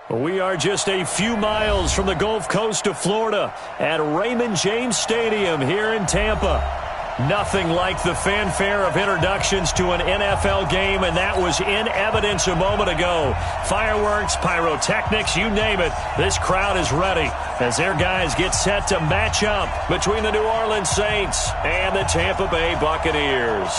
We are just a few miles from the Gulf Coast of Florida at Raymond James Stadium here in Tampa. Nothing like the fanfare of introductions to an NFL game, and that was in evidence a moment ago. Fireworks, pyrotechnics, you name it. This crowd is ready as their guys get set to match up between the New Orleans Saints and the Tampa Bay Buccaneers.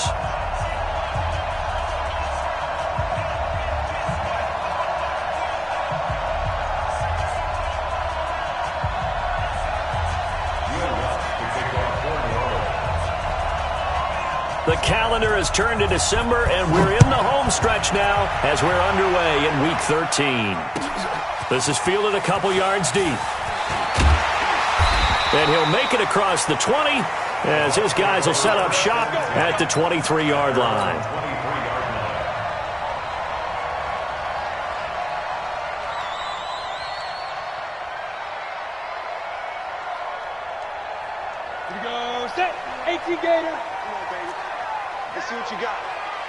The calendar has turned to December, and we're in the home stretch now as we're underway in Week 13. This is fielded a couple yards deep. And he'll make it across the 20 as his guys will set up shop at the 23-yard line. Here we go. Set. 18 Gator. Let's see what you got.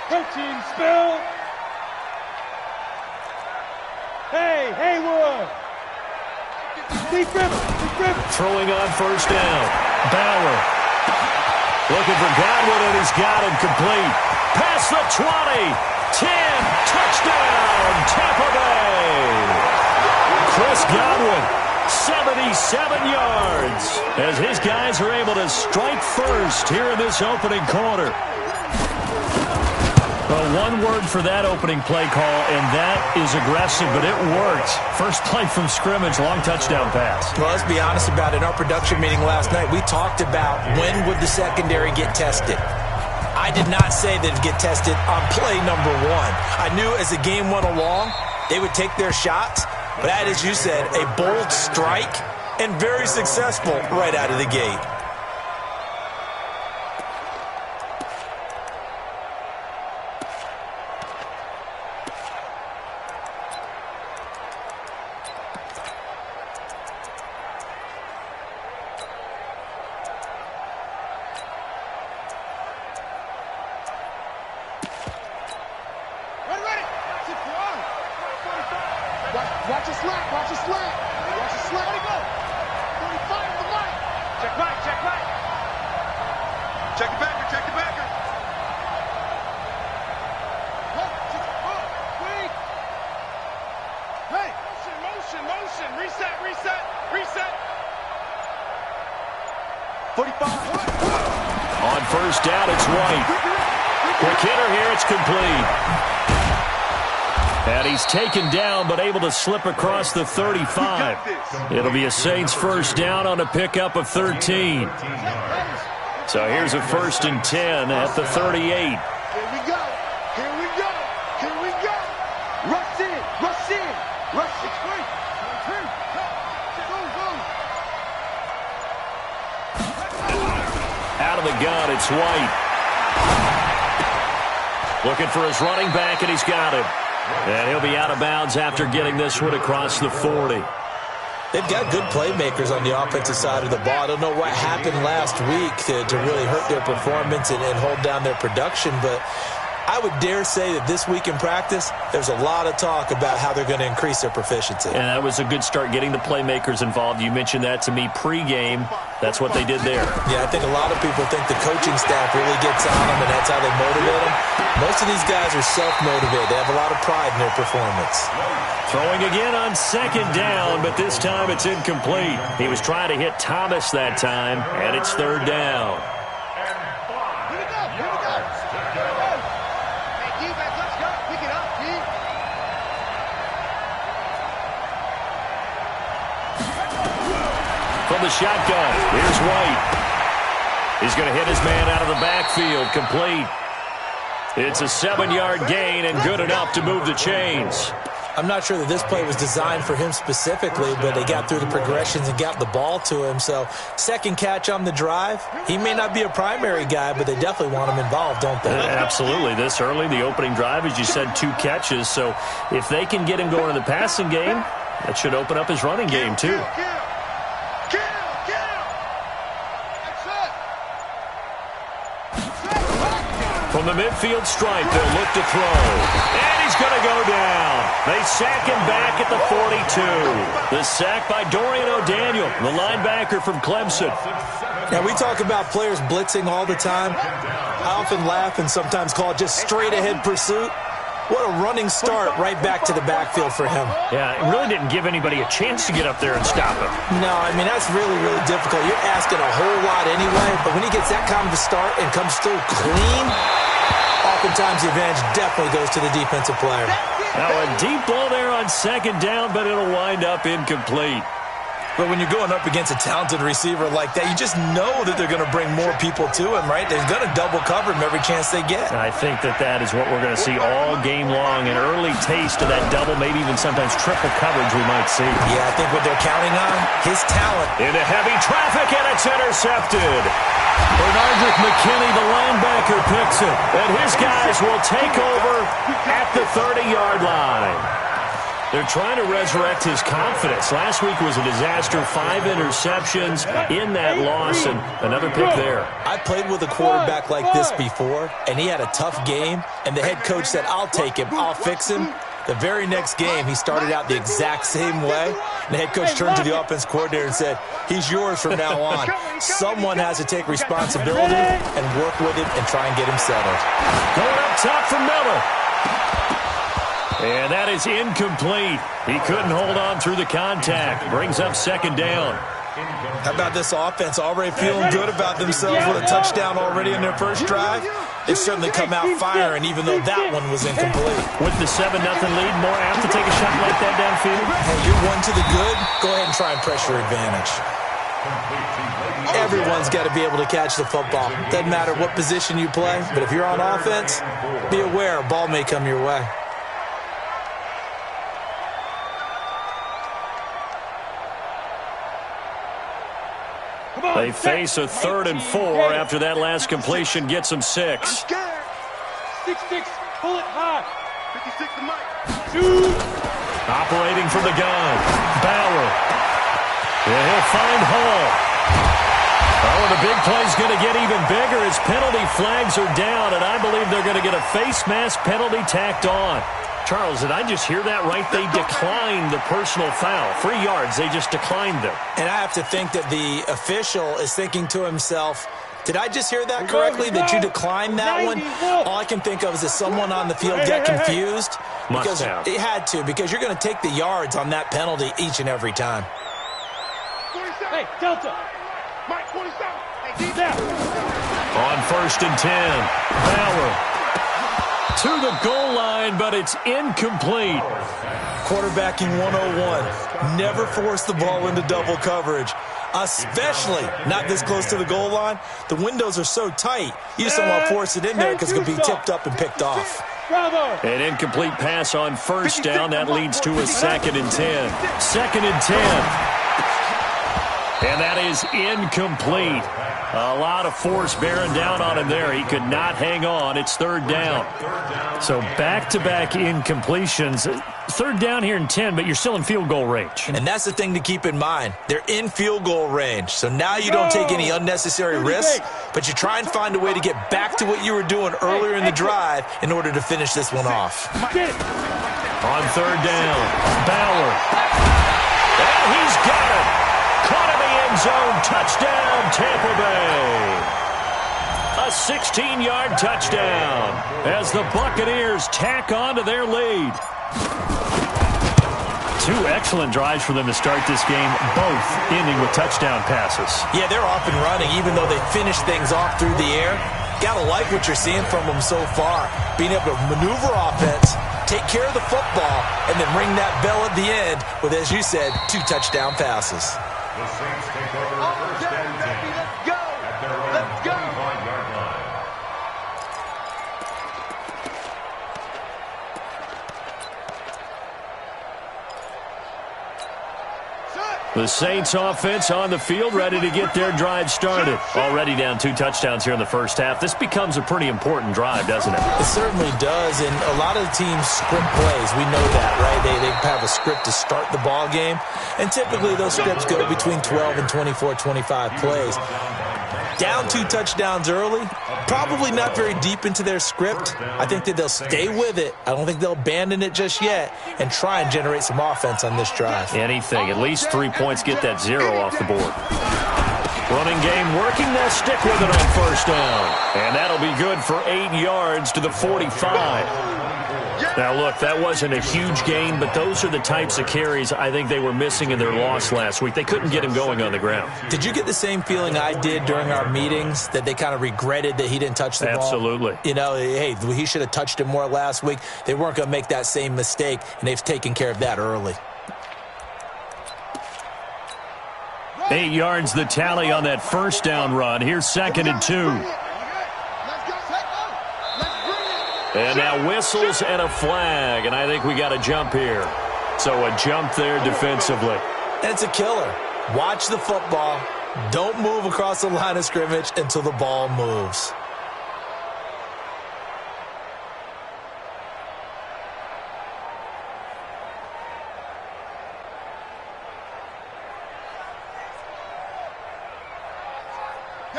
Protein spill. Hey, Haywood. Deep grip. Throwing on first down. Bauer. Looking for Godwin, and he's got him complete. Past the 20. 10. Touchdown, Tampa Bay. Chris Godwin, 77 yards, as his guys are able to strike first here in this opening quarter. Well, one word for that opening play call, and that is aggressive, but it worked. First play from scrimmage, long touchdown pass. Well, let's be honest about it. In our production meeting last night, we talked about when would the secondary get tested. I did not say that it'd get tested on play number one. I knew as the game went along, they would take their shots, but that, as you said, a bold strike and very successful right out of the gate. Watch your slack. Watch your slack. Let it go. 35 on the line. Check right. Check the backer. Wait. Hey. Motion. Reset. 45. On first down, it's White. Quick hitter here, it's complete. And he's taken down, but able to slip across the 35. It'll be a Saints first down on a pickup of 13. So here's a 1st and 10 at the 38. Here we go. Rush in. Rush 6 3. Out of the gun, it's White. Looking for his running back, and he's got him. And he'll be out of bounds after getting this one across the 40. They've got good playmakers on the offensive side of the ball. I don't know what happened last week to really hurt their performance and hold down their production, but I would dare say that this week in practice, there's a lot of talk about how they're going to increase their proficiency. And that was a good start, getting the playmakers involved. You mentioned that to me pregame. That's what they did there. Yeah, I think a lot of people think the coaching staff really gets on them, and that's how they motivate them. Most of these guys are self-motivated. They have a lot of pride in their performance. Throwing again on second down, but this time it's incomplete. He was trying to hit Thomas that time, and it's third down. From the shotgun, here's White. He's going to hit his man out of the backfield, complete. It's a 7-yard gain and good enough to move the chains. I'm not sure that this play was designed for him specifically, but they got through the progressions and got the ball to him. So second catch on the drive. He may not be a primary guy, but they definitely want him involved, don't they? Absolutely. This early, the opening drive, as you said, 2 catches. So if they can get him going in the passing game, that should open up his running game too. From the midfield stripe, they'll look to throw. And he's going to go down. They sack him back at the 42. The sack by Dorian O'Daniel, the linebacker from Clemson. Now, we talk about players blitzing all the time. I often laugh and sometimes call it just straight-ahead pursuit. What a running start right back to the backfield for him. Yeah, it really didn't give anybody a chance to get up there and stop him. No, I mean, that's really, really difficult. You're asking a whole lot anyway, but when he gets that kind of a start and comes through clean, oftentimes the advantage definitely goes to the defensive player. Now a deep ball there on second down, but it'll wind up incomplete. But when you're going up against a talented receiver like that, you just know that they're going to bring more people to him, right? They're going to double cover him every chance they get. I think that is what we're going to see all game long, an early taste of that double, maybe even sometimes triple coverage we might see. Yeah, I think what they're counting on, his talent. Into heavy traffic, and it's intercepted. Bernardrick McKinney, the linebacker, picks it, and his guys will take over at the 30-yard line. They're trying to resurrect his confidence. Last week was a disaster, 5 interceptions in that loss, and another pick there. I played with a quarterback like this before, and he had a tough game, and the head coach said, I'll take him, I'll fix him. The very next game, he started out the exact same way, and the head coach turned to the offense coordinator and said, he's yours from now on. Someone has to take responsibility and work with him and try and get him settled. Going up top for Miller. And that is incomplete. He couldn't hold on through the contact. Brings up second down. How about this offense already feeling good about themselves with a touchdown already in their first drive? They've certainly come out firing, even though that one was incomplete. With the 7-0 lead, more apt to take a shot like that downfield? Hey, you're one to the good. Go ahead and try and press your advantage. Everyone's got to be able to catch the football. Doesn't matter what position you play, but if you're on offense, be aware a ball may come your way. They face a 3rd and 4 after that last completion gets them 6. 6-6, pull it high. 56 to Mike. Shoot. Operating from the gun. Bauer. And he'll find Hall. Oh, the big play's going to get even bigger as penalty flags are down, and I believe they're going to get a face mask penalty tacked on. Charles, did I just hear that right? They declined the personal foul. 3 yards, they just declined them. And I have to think that the official is thinking to himself, did I just hear that correctly, that you declined that one? All I can think of is that someone on the field got confused. Must have. It had to, because you're going to take the yards on that penalty each and every time. Hey, Delta. Mike, 27. Hey, down. On 1st and 10, Bauer. To the goal line, but it's incomplete. Quarterbacking 101. Never force the ball into double coverage, especially not this close to the goal line. The windows are so tight, you just don't want to force it in there because it could be tipped up and picked off. An incomplete pass on 1st down. That leads to a 2nd and 10. 2nd and 10. And that is incomplete. A lot of force bearing down on him there. He could not hang on. It's 3rd down. So back-to-back incompletions. 3rd down here in 10, but you're still in field goal range. And that's the thing to keep in mind. They're in field goal range. So now you don't take any unnecessary risks, but you try and find a way to get back to what you were doing earlier in the drive in order to finish this one off. On 3rd down, Bauer. And he's got it. Caught in the end zone. Touchdown, Tampa Bay. A 16-yard touchdown as the Buccaneers tack on to their lead. 2 excellent drives for them to start this game, both ending with touchdown passes. Yeah, they're off and running, even though they finish things off through the air. Gotta like what you're seeing from them so far. Being able to maneuver offense, take care of the football, and then ring that bell at the end with, as you said, 2 touchdown passes. The Saints take over 1st and 10 at their own 25-yard line. The Saints offense on the field, ready to get their drive started. Already down 2 touchdowns here in the first half. This becomes a pretty important drive, doesn't it? It certainly does, and a lot of the teams script plays. We know that, right? They have a script to start the ball game, and typically those scripts go between 12 and 24, 25 plays. Down 2 touchdowns early, probably not very deep into their script. I think that they'll stay with it. I don't think they'll abandon it just yet and try and generate some offense on this drive. Anything. At least 3 points, get that 0 off the board. Running game working. They'll stick with it on first down. And that'll be good for 8 yards to the 45. Now, look, that wasn't a huge gain, but those are the types of carries I think they were missing in their loss last week. They couldn't get him going on the ground. Did you get the same feeling I did during our meetings, that they kind of regretted that he didn't touch the ball? Absolutely. You know, hey, he should have touched it more last week. They weren't going to make that same mistake, and they've taken care of that early. 8 yards the tally on that first down run. Here's 2nd and 2. And now whistles and a flag, and I think we got a jump here. So a jump there defensively. And it's a killer. Watch the football. Don't move across the line of scrimmage until the ball moves.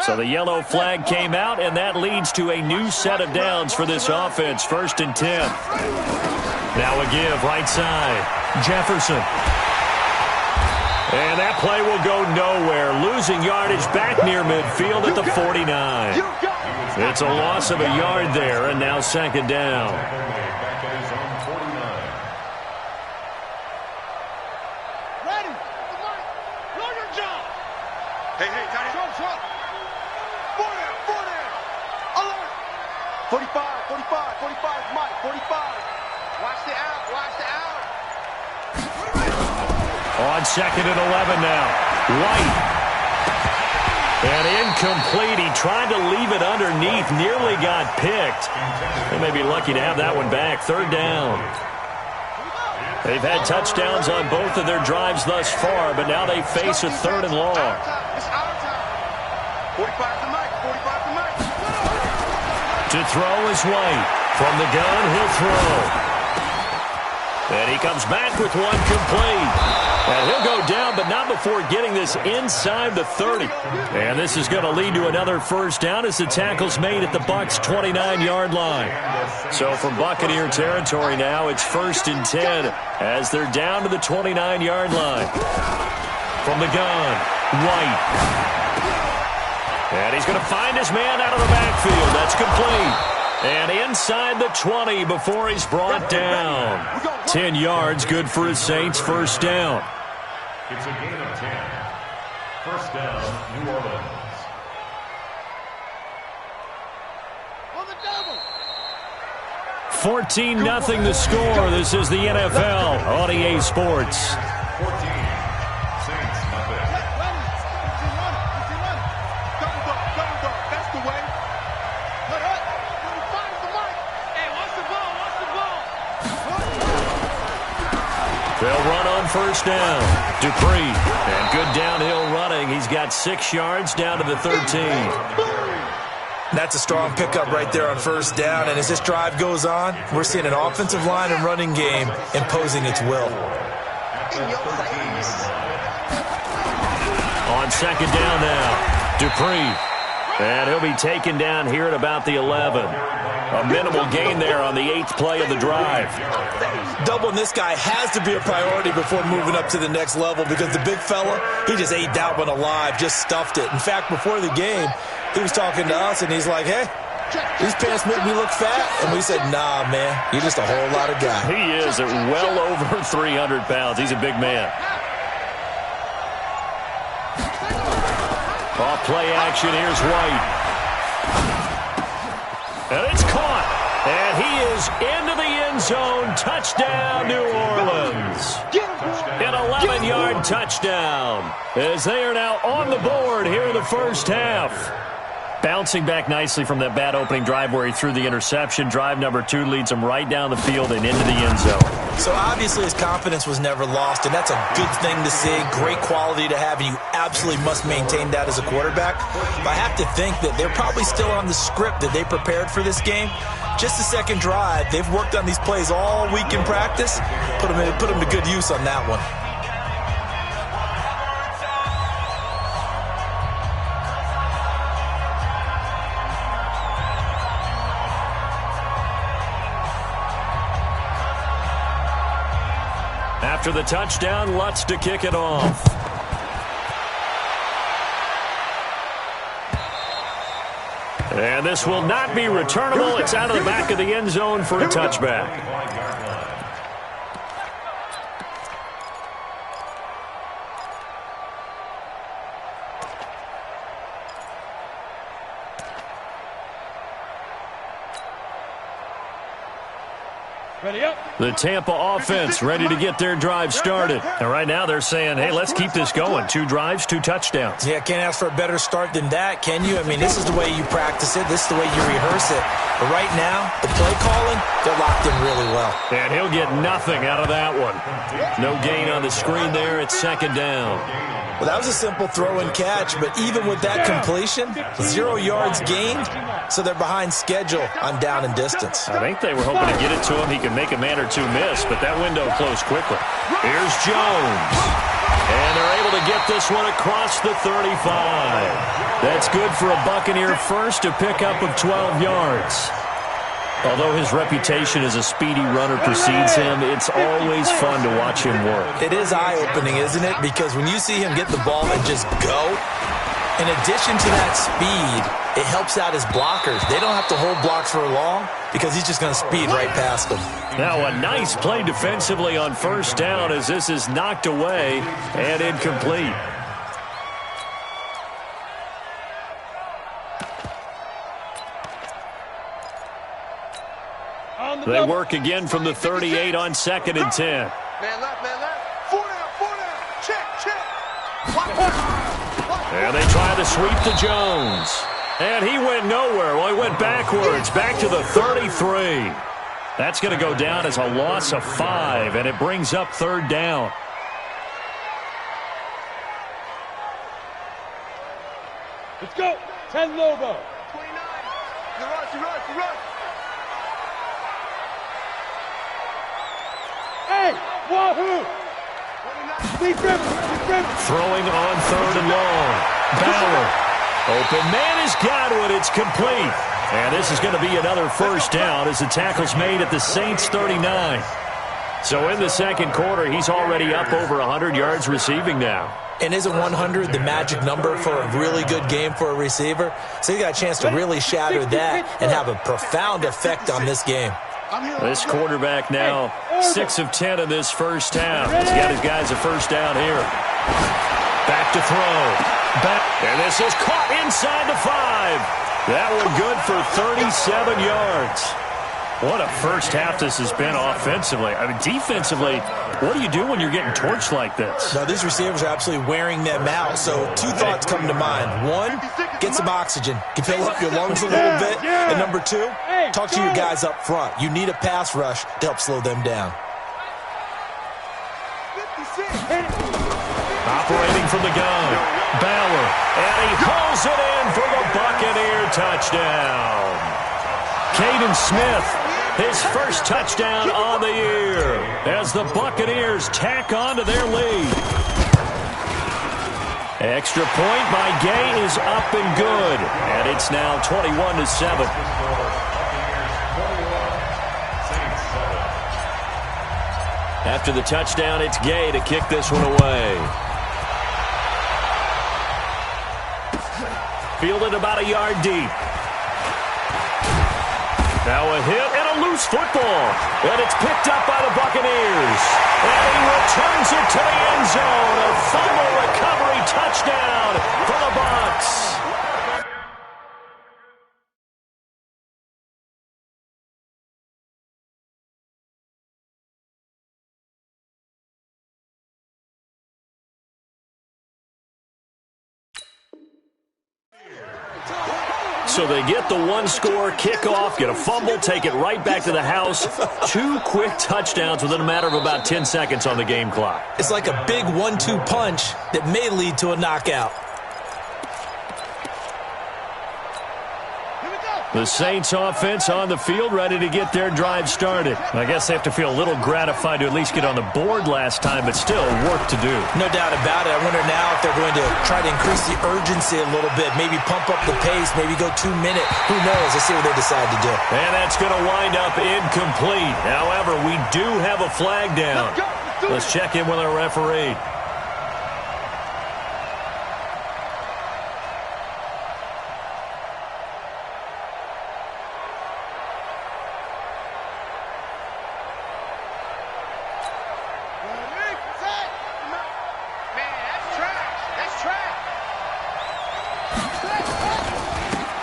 So the yellow flag came out, and that leads to a new set of downs for this offense. 1st and 10. Now a give, right side. Jefferson. And that play will go nowhere. Losing yardage back near midfield at the 49. It's a loss of a yard there, and now 2nd down. Ready. Do your job. Hey, tight end. 45, 45, Mike, 45. Watch the out. On 2nd and 11 now. White. And incomplete. He tried to leave it underneath. Nearly got picked. They may be lucky to have that one back. 3rd down. They've had touchdowns on both of their drives thus far, but now they face a 3rd and long. It's our time. 45 to Mike, 45 to Mike. To throw is White. From the gun, he'll throw. And he comes back with one complete. And he'll go down, but not before getting this inside the 30. And this is going to lead to another first down as the tackle's made at the Bucs' 29-yard line. So from Buccaneer territory now, it's 1st and 10 as they're down to the 29-yard line. From the gun, White. And he's going to find his man out of the backfield. That's complete. And inside the 20 before he's brought down. 10 yards, good for his Saints. First down. It's a gain of 10. First down, New Orleans. 14-0 the score. This is the NFL on EA Sports. 14. Saints, nothing. That's the way. Hey, watch the ball. They'll run on first down. Dupree. And good downhill running. He's got 6 yards down to the 13. That's a strong pickup right there on first down. And as this drive goes on, we're seeing an offensive line and running game imposing its will. On second down now, Dupree. And he'll be taken down here at about the 11. A minimal gain there on the 8th play of the drive. Doubling this guy has to be a priority before moving up to the next level, because the big fella, he just ate that one alive, just stuffed it. In fact, before the game, he was talking to us, and he's like, hey, these pants make me look fat. And we said, nah, man, you're just a whole lot of guy. He is at well over 300 pounds. He's a big man. Off play action, here's White. And it's caught. And he is into the end zone. Touchdown, New Orleans. An 11-yard touchdown, as they are now on the board here in the first half. Bouncing back nicely from that bad opening drive where he threw the interception. Drive number 2 leads him right down the field and into the end zone. So obviously his confidence was never lost, and that's a good thing to see. Great quality to have, and you absolutely must maintain that as a quarterback. But I have to think that they're probably still on the script that they prepared for this game. Just the second drive, they've worked on these plays all week in practice. Put them to good use on that one. After the touchdown, Lutz to kick it off. And this will not be returnable. It's out of the back of the end zone for a touchback. The Tampa offense ready to get their drive started. And right now they're saying, hey, let's keep this going. 2 drives, 2 touchdowns. Yeah, can't ask for a better start than that, can you? I mean, this is the way you practice it. This is the way you rehearse it. But right now, the play calling, they're locked in really well. And he'll get nothing out of that one. No gain on the screen there. It's 2nd down. Well, that was a simple throw and catch, but even with that completion, 0 yards gained, so they're behind schedule on down and distance. I think they were hoping to get it to him. He could make a man or 2 miss, but that window closed quickly. Here's Jones. And they're able to get this one across the 35. That's good for a Buccaneer first, a pickup of 12 yards. Although his reputation as a speedy runner precedes him, it's always fun to watch him work. It is eye-opening, isn't it? Because when you see him get the ball and just go, in addition to that speed, it helps out his blockers. They don't have to hold blocks for long because he's just going to speed right past them. Now a nice play defensively on 1st down as this is knocked away and incomplete. They work again from the 38 on 2nd and 10. Man left, man left. 4 down. Check. And they try to sweep to Jones. And he went nowhere. Well, he went backwards, back to the 33. That's going to go down as a loss of 5, and it brings up 3rd down. Let's go. 10 Lobo. 29. You run. Hey, wahoo! Throwing on 3rd and long. Bauer. Open man is Godwin. It's complete. And this is going to be another 1st down as the tackle's made at the Saints 39. So in the 2nd quarter, he's already up over 100 yards receiving now. And isn't 100 the magic number for a really good game for a receiver? So you got a chance to really shatter that and have a profound effect on this game. This quarterback now 6 of 10 in this 1st half. He's got his guys a 1st down here. Back to throw. And this is caught inside the 5. That one good for 37 yards. What a 1st half this has been offensively. I mean, defensively, what do you do when you're getting torched like this? Now, these receivers are absolutely wearing them out. So 2 thoughts come to mind. 1, get some oxygen. You can fill up your lungs a little bit. And number 2, talk to your guys up front. You need a pass rush to help slow them down. Operating from the gun, Bauer. And he pulls it in for the Buccaneer touchdown. Caden Smith, his 1st touchdown on the year as the Buccaneers tack on to their lead. Extra point by Gay is up and good, and it's now 21-7. After the touchdown, it's Gay to kick this one away. Fielded about a yard deep. Now a hit and a loose football. And it's picked up by the Buccaneers. And he returns it to the end zone. A fumble recovery touchdown for the Bucs. So they get the 1-score kickoff, get a fumble, take it right back to the house. 2 quick touchdowns within a matter of about 10 seconds on the game clock. It's like a big 1-2 punch that may lead to a knockout. The Saints offense on the field ready to get their drive started. I guess they have to feel a little gratified to at least get on the board last time, but still work to do. No doubt about it. I wonder now if they're going to try to increase the urgency a little bit, maybe pump up the pace, maybe go 2-minute. Who knows? Let's see what they decide to do. And that's going to wind up incomplete. However, we do have a flag down. Let's check in with our referee.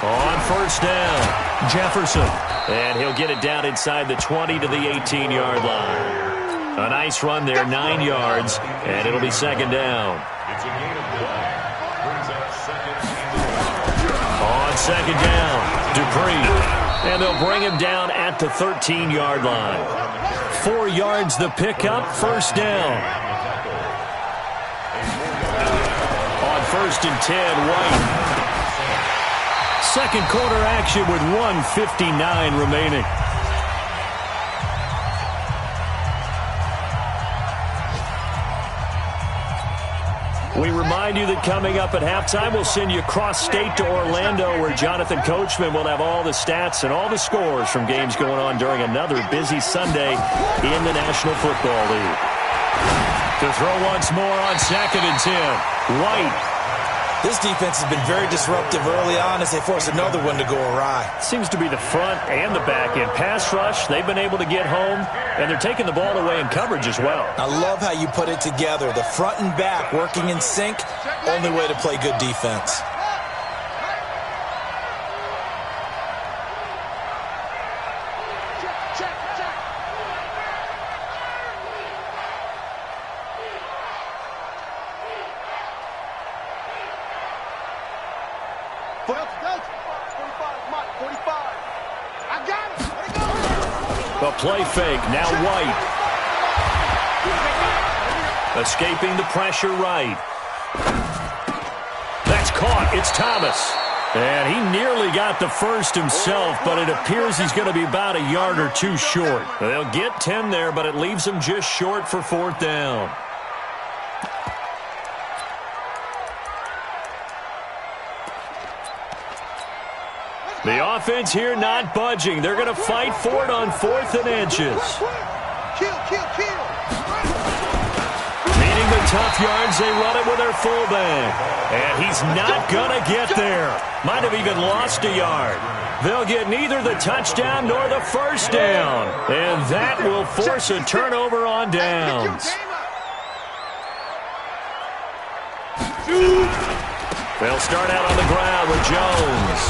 On first down, Jefferson. And he'll get it down inside the 20 to the 18-yard line. A nice run there, 9 yards, and it'll be second down. On second down, Dupree. And they'll bring him down at the 13-yard line. 4 yards the pickup, first down. On first and 10, White. Second quarter action with 1:59 remaining. We remind you that coming up at halftime, we'll send you cross-state to Orlando, where Jonathan Coachman will have all the stats and all the scores from games going on during another busy Sunday in the National Football League. To throw once more on second and 10, White. This defense has been very disruptive early on as they force another one to go awry. Seems to be the front and the back end. Pass rush, they've been able to get home, and they're taking the ball away in coverage as well. I love how you put it together. The front and back working in sync, only way to play good defense. A play fake, now White. Escaping the pressure right. That's caught, it's Thomas. And he nearly got the first himself, but it appears he's going to be about a yard or two short. They'll get 10 there, but it leaves him just short for fourth down. The offense here not budging. They're going to fight for it on 4th and inches. Meeting the tough yards, they run it with their fullback. And he's not going to get there. Might have even lost a yard. They'll get neither the touchdown nor the first down. And that will force a turnover on downs. They'll start out on the ground with Jones.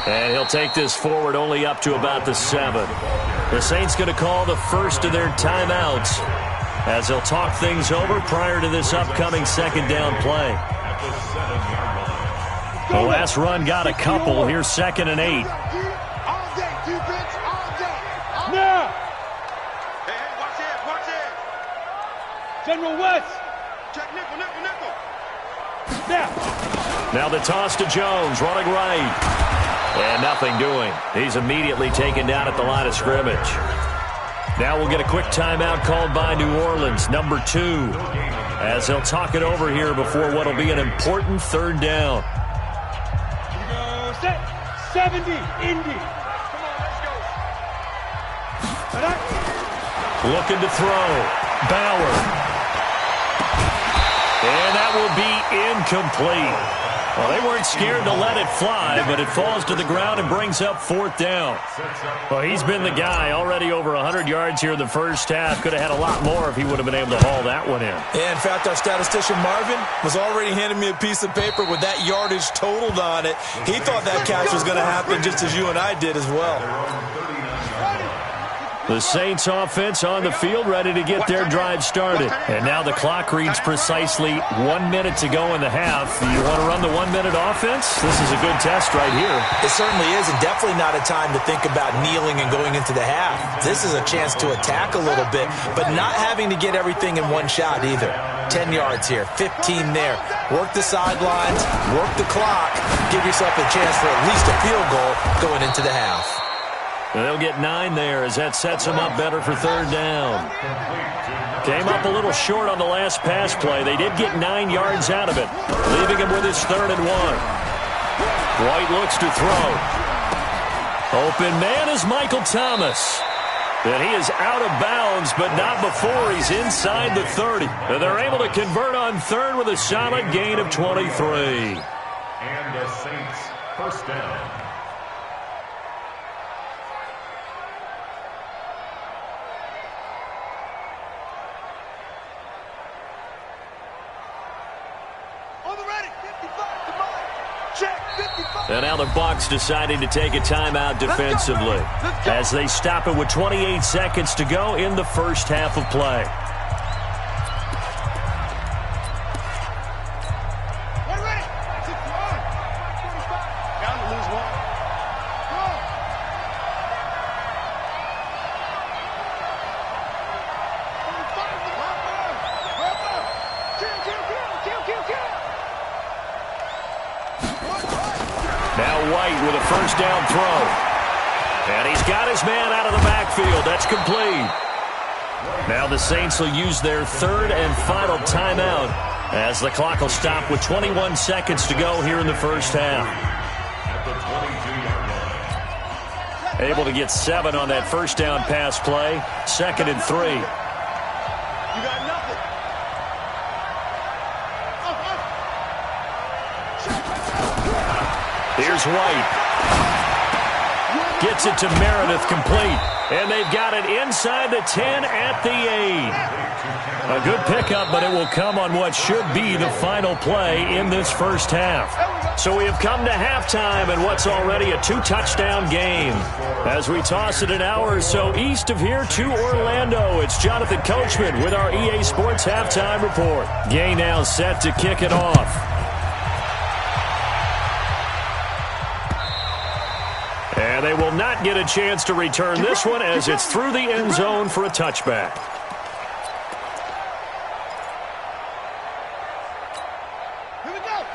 And he'll take this forward only up to about the 7. The Saints going to call the first of their timeouts as they'll talk things over prior to this upcoming second down play. The last run got a couple. Here's 2nd and 8. Now. Hey, watch it. General West. Check nickel. Now the toss to Jones, running right. And nothing doing. He's immediately taken down at the line of scrimmage. Now we'll get a quick timeout called by New Orleans, number 2, as they'll talk it over here before what will be an important third down. Here we go, set, 70, Indy. Come on, let's go. Looking to throw. Bauer. And that will be incomplete. Well, they weren't scared to let it fly, but it falls to the ground and brings up 4th down. Well, he's been the guy, already over 100 yards here in the first half. Could have had a lot more if he would have been able to haul that one in. Yeah, in fact, our statistician Marvin was already handing me a piece of paper with that yardage totaled on it. He thought that catch was going to happen just as you and I did as well. The Saints offense on the field, ready to get their drive started. And now the clock reads precisely 1 minute to go in the half. You want to run the 1 minute offense? This is a good test right here. It certainly is, and definitely not a time to think about kneeling and going into the half. This is a chance to attack a little bit, but not having to get everything in one shot either. 10 yards here, 15 there. Work the sidelines, work the clock, give yourself a chance for at least a field goal going into the half. And they'll get 9 there as that sets them up better for third down. Came up a little short on the last pass play. They did get 9 yards out of it, leaving him with his 3rd and 1. White looks to throw. Open man is Michael Thomas. And he is out of bounds, but not before he's inside the 30. And they're able to convert on third with a solid gain of 23. And the Saints first down. And now the Bucs deciding to take a timeout defensively as they stop it with 28 seconds to go in the first half of play. With a first down throw. And he's got his man out of the backfield. That's complete. Now the Saints will use their third and final timeout as the clock will stop with 21 seconds to go here in the first half. Able to get 7 on that first down pass play. 2nd and 3. You got nothing. Here's White. Gets it to Meredith, complete. And they've got it inside the 10 at the 8. A good pickup, but it will come on what should be the final play in this first half. So we have come to halftime and what's already a 2-touchdown game. As we toss it an hour or so east of here to Orlando, it's Jonathan Coachman with our EA Sports Halftime Report. Gay now set to kick it off. And they will not get a chance to return this one as it's through the end zone for a touchback.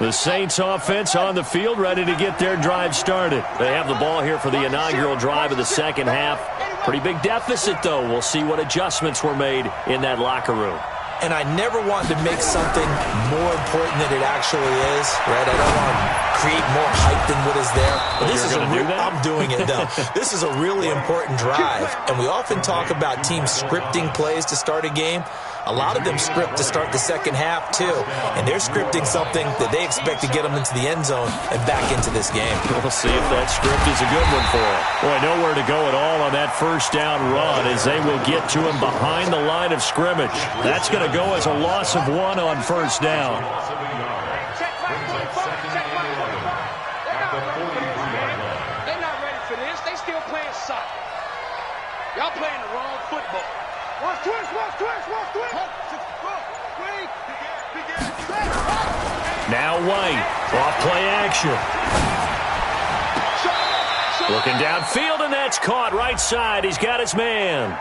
The Saints offense on the field ready to get their drive started. They have the ball here for the inaugural drive of the second half. Pretty big deficit, though. We'll see what adjustments were made in that locker room. And I never wanted to make something more important than it actually is, right? I don't want to create more hype than what is there. But this is I'm doing it, though. This is a really important drive. And we often talk about teams scripting plays to start a game. A lot of them script to start the second half, too. And they're scripting something that they expect to get them into the end zone and back into this game. We'll see if that script is a good one for them. Boy, nowhere to go at all on that first down run as they will get to him behind the line of scrimmage. That's going to go as a loss of 1 on first down. They're not ready for this. They still playing soccer. Y'all playing the wrong football. Watch twist, watch twist, watch twist. Now White, off play action. Looking downfield, and that's caught right side. He's got his man.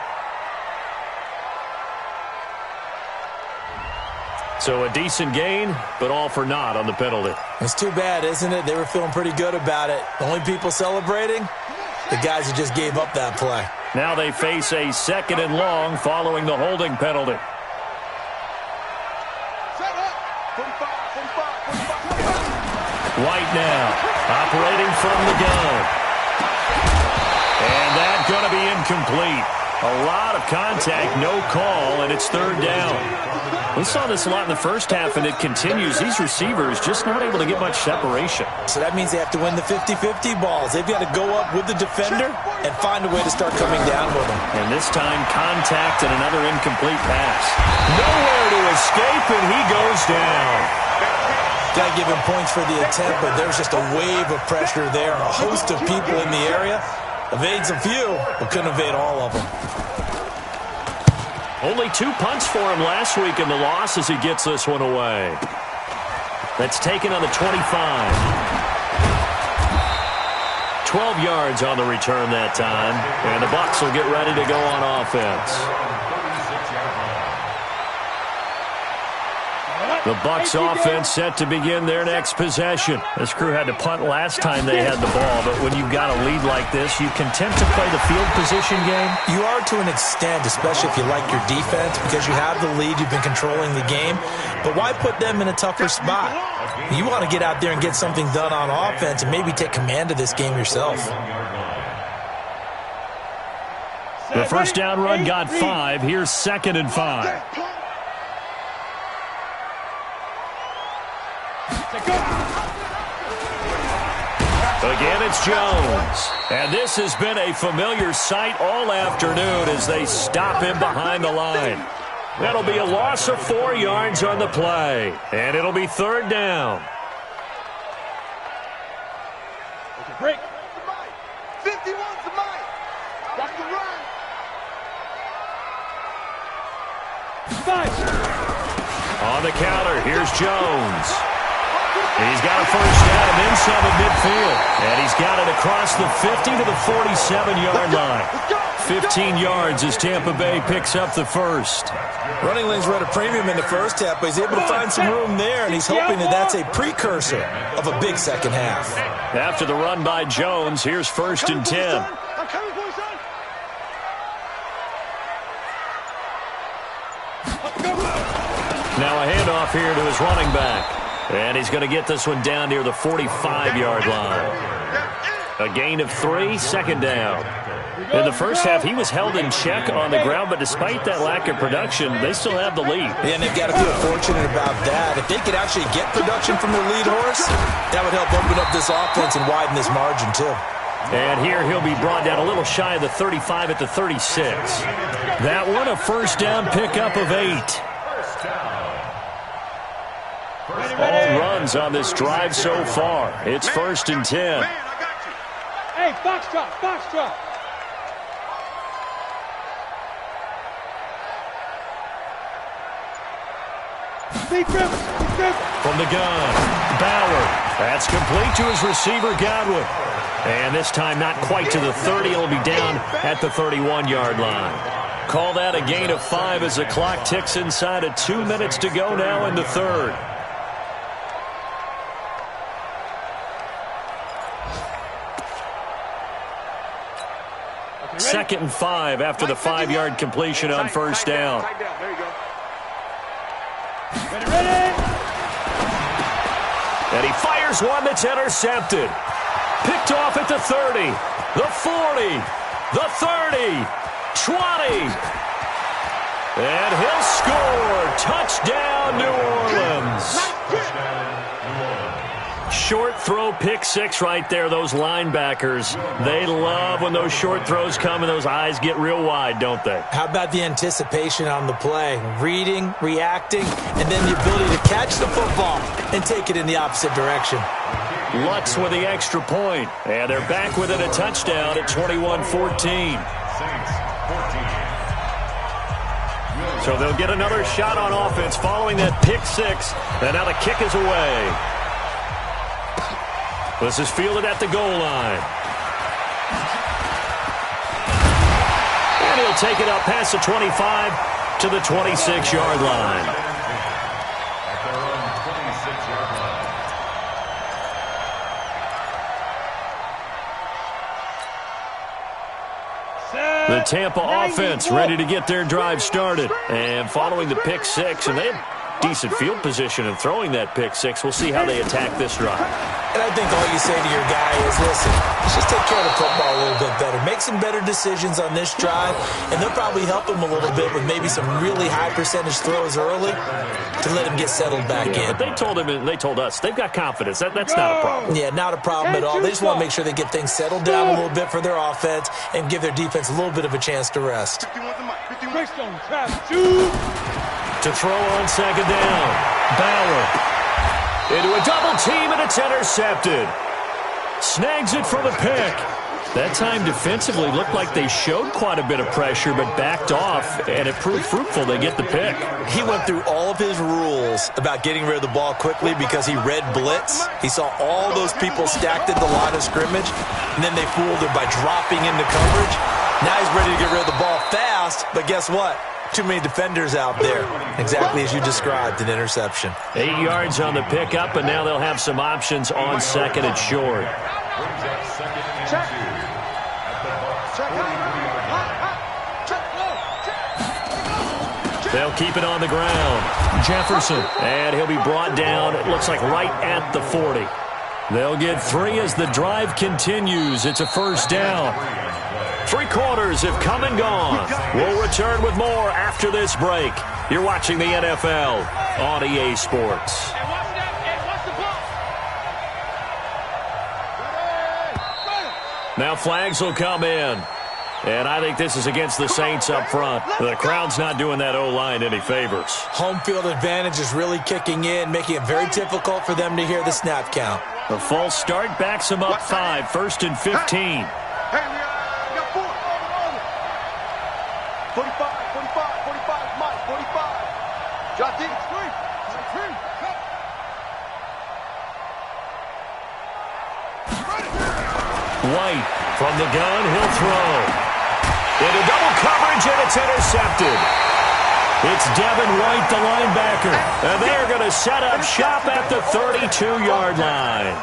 So a decent gain, but all for naught on the penalty. It's too bad, isn't it? They were feeling pretty good about it. The only people celebrating, the guys who just gave up that play. Now they face a 2nd and long following the holding penalty. White now, operating from the gun. And that's going to be incomplete. A lot of contact, no call, and it's 3rd down. We saw this a lot in the first half, and it continues. These receivers just not able to get much separation. So that means they have to win the 50-50 balls. They've got to go up with the defender and find a way to start coming down with them. And this time, contact and another incomplete pass. Nowhere to escape, and he goes down. Got to give him points for the attempt, but there's just a wave of pressure there. A host of people in the area. Evades a few, but couldn't evade all of them. Only 2 punts for him last week in the loss as he gets this one away. That's taken on the 25. 12 yards on the return that time. And the Bucs will get ready to go on offense. The Bucs offense set to begin their next possession. This crew had to punt last time they had the ball, but when you've got a lead like this, you content to play the field position game? You are to an extent, especially if you like your defense, because you have the lead, you've been controlling the game. But why put them in a tougher spot? You want to get out there and get something done on offense and maybe take command of this game yourself. The first down run got 5. Here's 2nd and 5. Again, it's Jones. And this has been a familiar sight all afternoon as they stop him behind the line. That'll be a loss of 4 yards on the play. And it'll be 3rd down. Break. 51's the mic. That's the run. 5. On the counter, here's Jones. He's got a first down and then some at midfield. And he's got it across the 50 to the 47-yard line. 15 yards as Tampa Bay picks up the first. Running lanes were at a premium in the first half, but he's able to find some room there, and he's hoping that that's a precursor of a big second half. After the run by Jones, here's 1st and 10. Now a handoff here to his running back. And he's going to get this one down near the 45-yard line. A gain of 3, 2nd down. In the first half, he was held in check on the ground, but despite that lack of production, they still have the lead. Yeah, and they've got to feel fortunate about that. If they could actually get production from their lead horse, that would help open up this offense and widen this margin, too. And here he'll be brought down a little shy of the 35 at the 36. That one, a first down pickup of 8. All runs on this drive so far. It's 1st and 10. Hey, foxtrot, foxtrot. From the gun, Bauer. That's complete to his receiver, Godwin. And this time not quite to the 30. It'll be down at the 31-yard line. Call that a gain of 5 as the clock ticks inside of 2 minutes to go now in the 3rd. Second and 5 after the 5-yard completion on first down. There you go. And he fires one that's intercepted. Picked off at the 30, the 40, the 30, 20. And he'll score. Touchdown, New Orleans. Short throw, pick 6 right there. Those linebackers, they love when those short throws come and those eyes get real wide, don't they? How about the anticipation on the play? Reading, reacting, and then the ability to catch the football and take it in the opposite direction. Lutz with the extra point. And they're back within a touchdown at 21-14. So they'll get another shot on offense following that pick 6. And now the kick is away. This is fielded at the goal line. And he'll take it up past the 25 to the 26-yard line. The Tampa offense ready to get their drive started. And following the pick 6, and they have decent field position in throwing that pick 6. We'll see how they attack this drive. And I think all you say to your guy is, listen, let's just take care of the football a little bit better. Make some better decisions on this drive, and they'll probably help him a little bit with maybe some really high percentage throws early to let him get settled back in. But they told him and they told us they've got confidence. That's not a problem. Yeah, not a problem at all. They just want to make sure they get things settled down a little bit for their offense and give their defense a little bit of a chance to rest. To throw on second down, Bauer into a double team, and it's intercepted. Snags it for the pick. That time defensively looked like they showed quite a bit of pressure but backed off, and it proved fruitful. They get the pick. He went through all of his rules about getting rid of the ball quickly because he read blitz. He saw all those people stacked at the line of scrimmage, and then they fooled him by dropping into coverage. Now he's ready to get rid of the ball fast, but guess what? Too many defenders out there. Exactly as you described, an interception. 8 yards on the pickup, and now they'll have some options on second and short. They'll keep it on the ground. Jefferson, and he'll be brought down, it looks like right at the 40. They'll get 3 as the drive continues. It's a first down. Three quarters have come and gone. We'll return with more after this break. You're watching the NFL on EA Sports. Now flags will come in. And I think this is against the Saints up front. The crowd's not doing that O-line any favors. Home field advantage is really kicking in, making it very difficult for them to hear the snap count. The false start backs them up 5, 1st and 15. Hey, we got 4. 45, 45, Mike, 45. Drop deep. 3. White from the gun, he'll throw. Into double coverage, and it's intercepted. It's Devin White, the linebacker. And they're going to set up shop at the 32-yard line.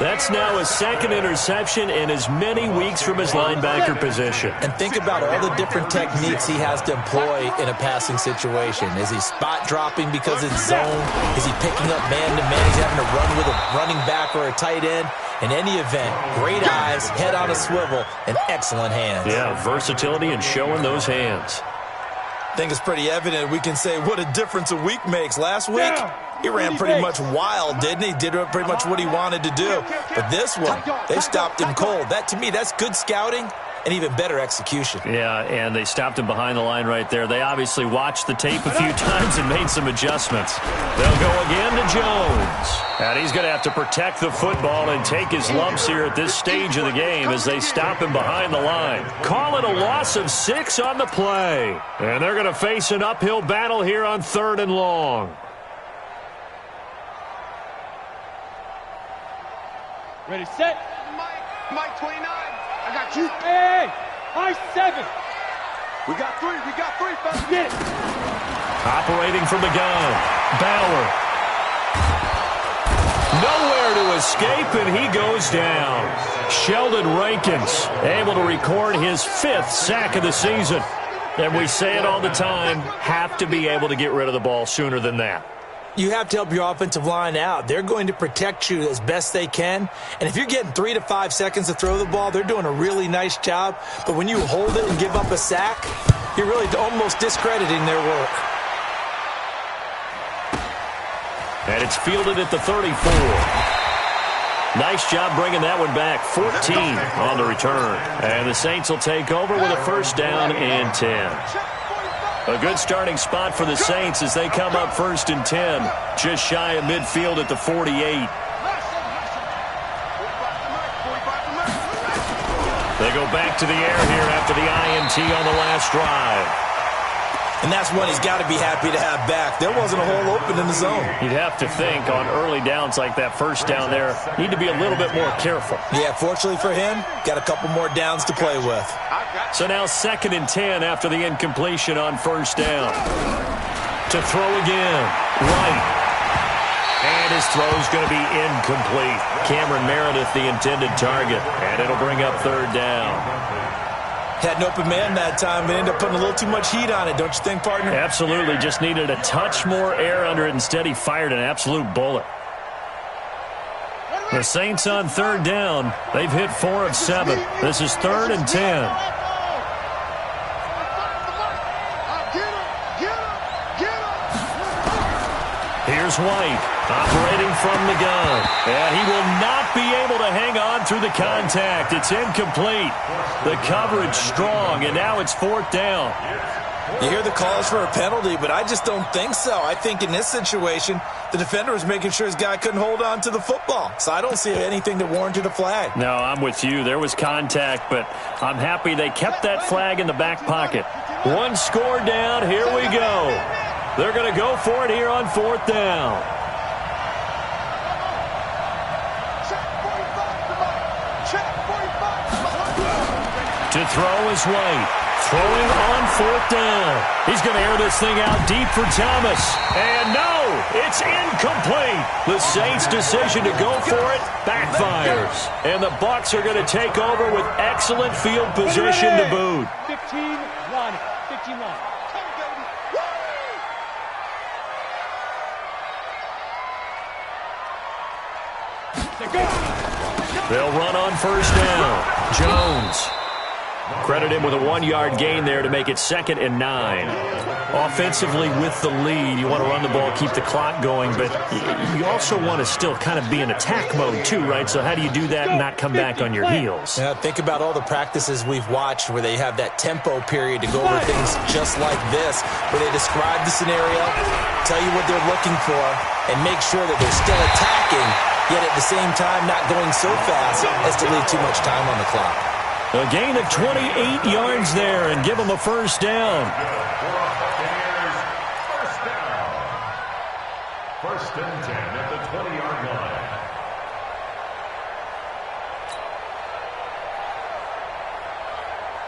That's now his second interception in as many weeks from his linebacker position. And think about all the different techniques he has to employ in a passing situation. Is he spot dropping because it's zone? Is he picking up man-to-man? He's having to run with a running back or a tight end. In any event, great eyes, head on a swivel, and excellent hands. Yeah, versatility and showing those hands. I think it's pretty evident we can say what a difference a week makes. Last week, he ran pretty much wild, didn't he? Did pretty much what he wanted to do. But this one, they stopped him cold. That, to me, that's good scouting and even better execution. Yeah, and they stopped him behind the line right there. They obviously watched the tape a few times and made some adjustments. They'll go again to Jones. And he's going to have to protect the football and take his lumps here at this stage of the game as they stop him behind the line. Call it a loss of 6 on the play. And they're going to face an uphill battle here on 3rd and long. Ready, set. Mike 29. I got you. Hey, Mike 7. We got 3. Fast. Get it. Operating from the gun. Bauer. Nowhere to escape, and he goes down. Sheldon Rankins able to record his 5th sack of the season. And we say it all the time, have to be able to get rid of the ball sooner than that. You have to help your offensive line out. They're going to protect you as best they can. And if you're getting 3 to 5 seconds to throw the ball, they're doing a really nice job. But when you hold it and give up a sack, you're really almost discrediting their work. And it's fielded at the 34. Nice job bringing that one back. 14 on the return. And the Saints will take over with a 1st down and 10. A good starting spot for the Saints as they come up 1st and 10. Just shy of midfield at the 48. They go back to the air here after the INT on the last drive. And that's one he's got to be happy to have back. There wasn't a hole open in the zone. You'd have to think on early downs like that 1st down there, need to be a little bit more careful. Yeah, fortunately for him, got a couple more downs to play with. So now 2nd and 10 after the incompletion on 1st down. To throw again. White. And his throw's going to be incomplete. Cameron Meredith, the intended target. And it'll bring up 3rd down. Had an open man that time, but ended up putting a little too much heat on it, don't you think, partner? Absolutely. Just needed a touch more air under it. Instead, he fired an absolute bullet. The Saints on 3rd down. They've hit 4 of 7. This is 3rd and 10. Here's White, operating from the gun. And he will not be able to hang on through the contact. It's incomplete. The coverage strong, and now it's 4th down. You hear the calls for a penalty, but I just don't think so. I think in this situation, the defender was making sure his guy couldn't hold on to the football. So I don't see anything that warranted a flag. No, I'm with you. There was contact, but I'm happy they kept that flag in the back pocket. 1 score down. Here we go. They're going to go for it here on 4th down. To throw is White. Throwing on 4th down. He's going to air this thing out deep for Thomas. And no, it's incomplete. The Saints' decision to go for it backfires. And the Bucs are going to take over with excellent field position to boot. 15-1. 15-1. They'll run on 1st down. Jones. Credit him with a 1-yard gain there to make it 2nd and 9. Offensively with the lead, you want to run the ball, keep the clock going, but you also want to still kind of be in attack mode too, right? So how do you do that and not come back on your heels? Yeah, think about all the practices we've watched where they have that tempo period to go over things just like this, where they describe the scenario, tell you what they're looking for, and make sure that they're still attacking, yet at the same time not going so fast as to leave too much time on the clock. A gain of 28 yards there and give them a first down. First and 10 at the 20-yard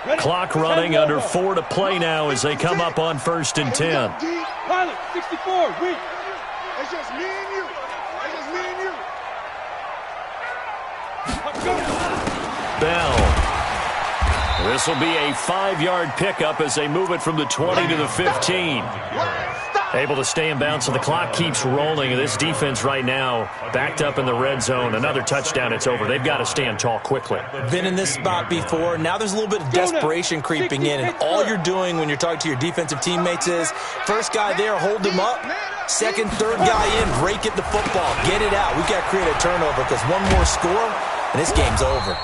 line. Clock running, under 4 to play now as they come up on 1st and 10. Pilot, 64, weak. It's just me and you. It's just me and you. Bell. This will be a 5-yard pickup as they move it from the 20 to the 15. Able to stay in bounds, so the clock keeps rolling. This defense right now backed up in the red zone. Another touchdown, it's over. They've got to stand tall quickly. Been in this spot before. Now there's a little bit of desperation creeping in, and all you're doing when you're talking to your defensive teammates is first guy there, hold him up. Second, third guy in, break it the football. Get it out. We've got to create a turnover because one more score, and this game's over.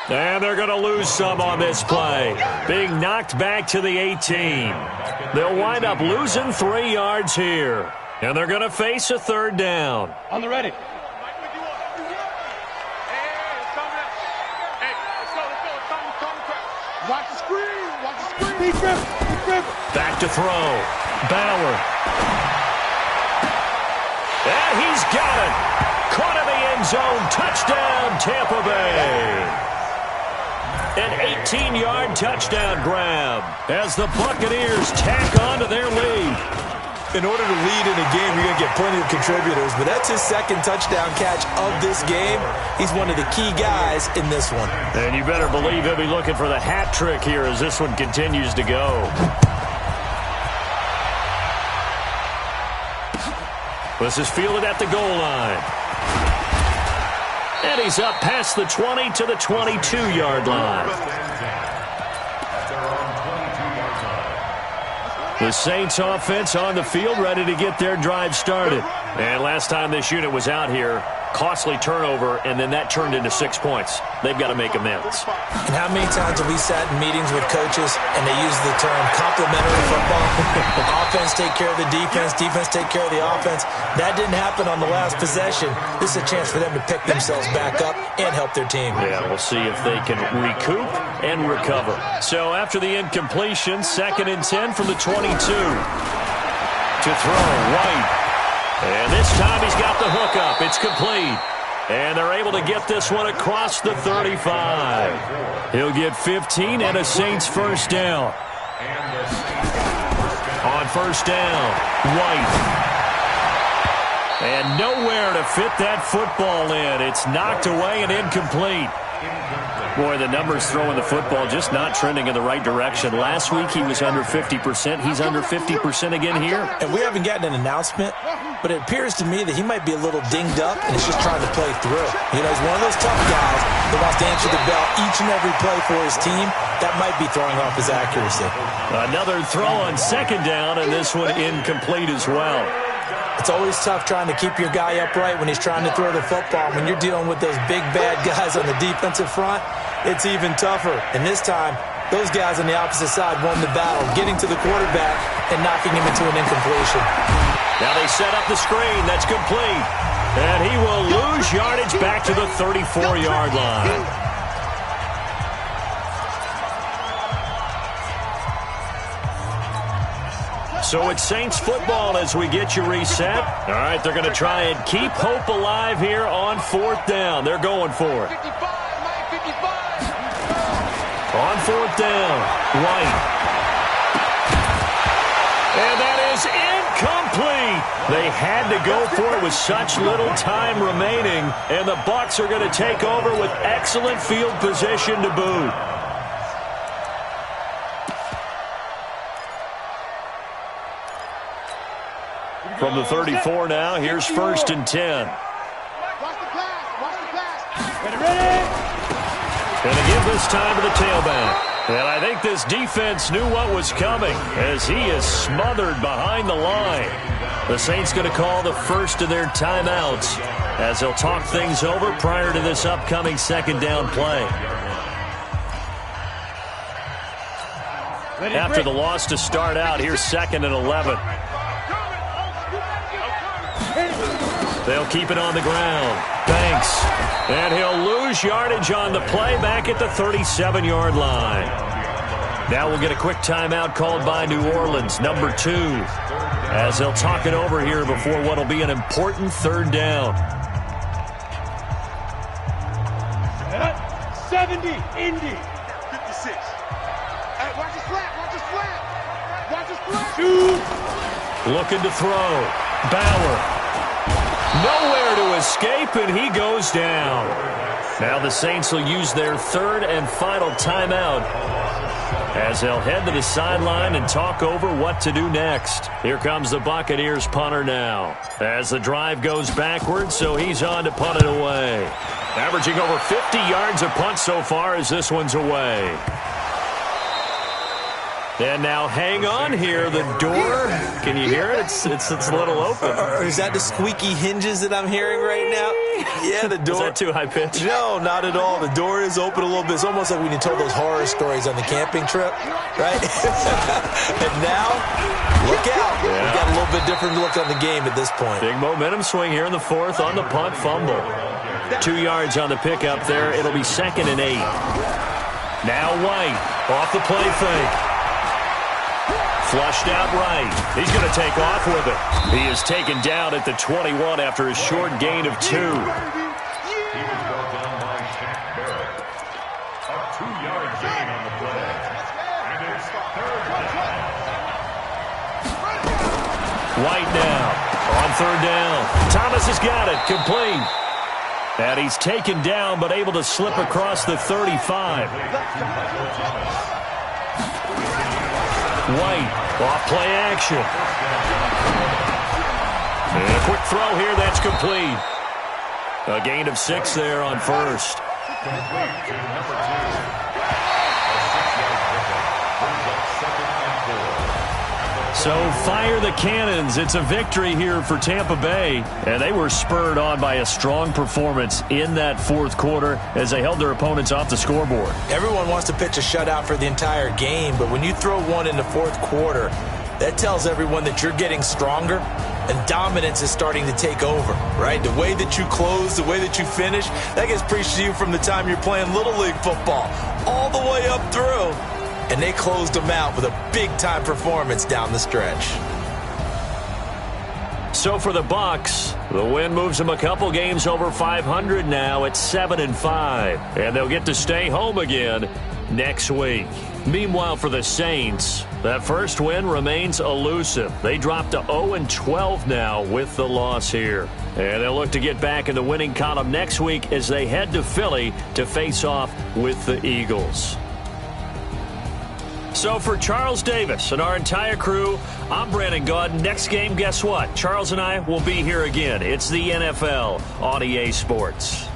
And they're going to lose some on this play. Being knocked back to the 18. They'll wind up losing 3 yards here. And they're going to face a 3rd down. On the ready. Watch the screen. Watch the screen. Back to throw. Bauer. And he's got it. Caught in the end zone. Touchdown, Tampa Bay. An 18-yard touchdown grab as the Buccaneers tack on to their lead. In order to lead in a game, you're going to get plenty of contributors, but that's his 2nd touchdown catch of this game. He's one of the key guys in this one. And you better believe he'll be looking for the hat trick here as this one continues to go. This is fielded at the goal line. And he's up past the 20 to the 22-yard line. The Saints offense on the field, ready to get their drive started. And last time this unit was out here, costly turnover, and then that turned into 6 points. They've got to make amends. And how many times have we sat in meetings with coaches and they use the term complementary football? Offense take care of the defense, defense take care of the offense. That didn't happen on the last possession. This is a chance for them to pick themselves back up and help their team. Yeah, we'll see if they can recoup and recover. So after the incompletion, 2nd and 10 from the 22. To throw, White. And this time he's got the hook up. It's complete. And they're able to get this one across the 35. He'll get 15 and a Saints first down. On first down, White. And nowhere to fit that football in. It's knocked away and incomplete. Boy, the numbers throwing the football just not trending in the right direction. Last week he was under 50%. He's under 50% again here. And we haven't gotten an announcement, but it appears to me that he might be a little dinged up and he's just trying to play through. You know, he's one of those tough guys that wants to answer the bell each and every play for his team. That might be throwing off his accuracy. Another throw on 2nd down, and this one incomplete as well. It's always tough trying to keep your guy upright when he's trying to throw the football. When you're dealing with those big, bad guys on the defensive front, it's even tougher. And this time, those guys on the opposite side won the battle, getting to the quarterback and knocking him into an incompletion. Now they set up the screen. That's complete. And he will lose yardage back to the 34-yard line. So it's Saints football as we get you reset. All right, they're going to try and keep hope alive here on 4th down. They're going for it. 55, Mike, 55. On 4th down, White. And that is incomplete. They had to go for it with such little time remaining, and the Bucs are going to take over with excellent field position to boot. From the 34 now, here's 1st and 10. Watch the pass. Watch the pass. Ready, ready. Going to give this time to the tailback. And I think this defense knew what was coming as he is smothered behind the line. The Saints going to call the first of their timeouts as they'll talk things over prior to this upcoming second down play. After the loss to start out, here's 2nd and 11. They'll keep it on the ground. Banks. And he'll lose yardage on the play back at the 37-yard line. Now we'll get a quick timeout called by New Orleans, number 2, as they'll talk it over here before what will be an important third down. 70, Indy. 56. Hey, watch his flat, watch his flat. Watch his flat. Shoot. Looking to throw. Bauer. Nowhere to escape, and he goes down. Now the Saints will use their third and final timeout as they'll head to the sideline and talk over what to do next. Here comes the Buccaneers punter now as the drive goes backwards, so he's on to punt it away. Averaging over 50 yards a punt so far as this one's away. And now hang on here, the door, can you hear it? It's a little open. Is that the squeaky hinges that I'm hearing right now? Yeah, the door. Is that too high pitch? No, not at all. The door is open a little bit. It's almost like when you told those horror stories on the camping trip, right? And now, look out. Yeah. We've got a little bit different look on the game at this point. Big momentum swing here in the 4th on the punt fumble. 2 yards on the pickup there. It'll be 2nd and 8. Now White off the play fake. Flushed out right. He's going to take off with it. He is taken down at the 21 after a short gain of 2. He was brought down by Shaq Barrett. A 2-yard gain on the play. And it's 3rd down. White now on 3rd down. Thomas has got it. Complete. And he's taken down but able to slip across the 35. White, off play action. And a quick throw here, that's complete. A gain of 6 there on 1st. Complete to number 2. A 6-yard pickup brings up 2nd and 4. So fire the cannons. It's a victory here for Tampa Bay. And they were spurred on by a strong performance in that 4th quarter as they held their opponents off the scoreboard. Everyone wants to pitch a shutout for the entire game, but when you throw one in the 4th quarter, that tells everyone that you're getting stronger and dominance is starting to take over, right? The way that you close, the way that you finish, that gets preached to you from the time you're playing Little League football all the way up through. And they closed them out with a big-time performance down the stretch. So for the Bucs, the win moves them a couple games over 500 now at 7-5. And they'll get to stay home again next week. Meanwhile, for the Saints, that first win remains elusive. They drop to 0-12 now with the loss here. And they'll look to get back in the winning column next week as they head to Philly to face off with the Eagles. So for Charles Davis and our entire crew, I'm Brandon Gaudin. Next game, guess what? Charles and I will be here again. It's the NFL on EA Sports.